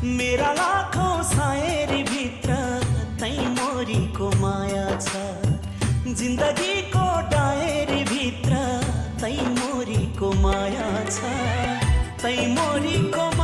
मेरा लाखौं शायरी भित्र तै मोरीको माया छ। जिन्दगीको डायरी भित्र तै मोरीको माया छ, तै मोरीको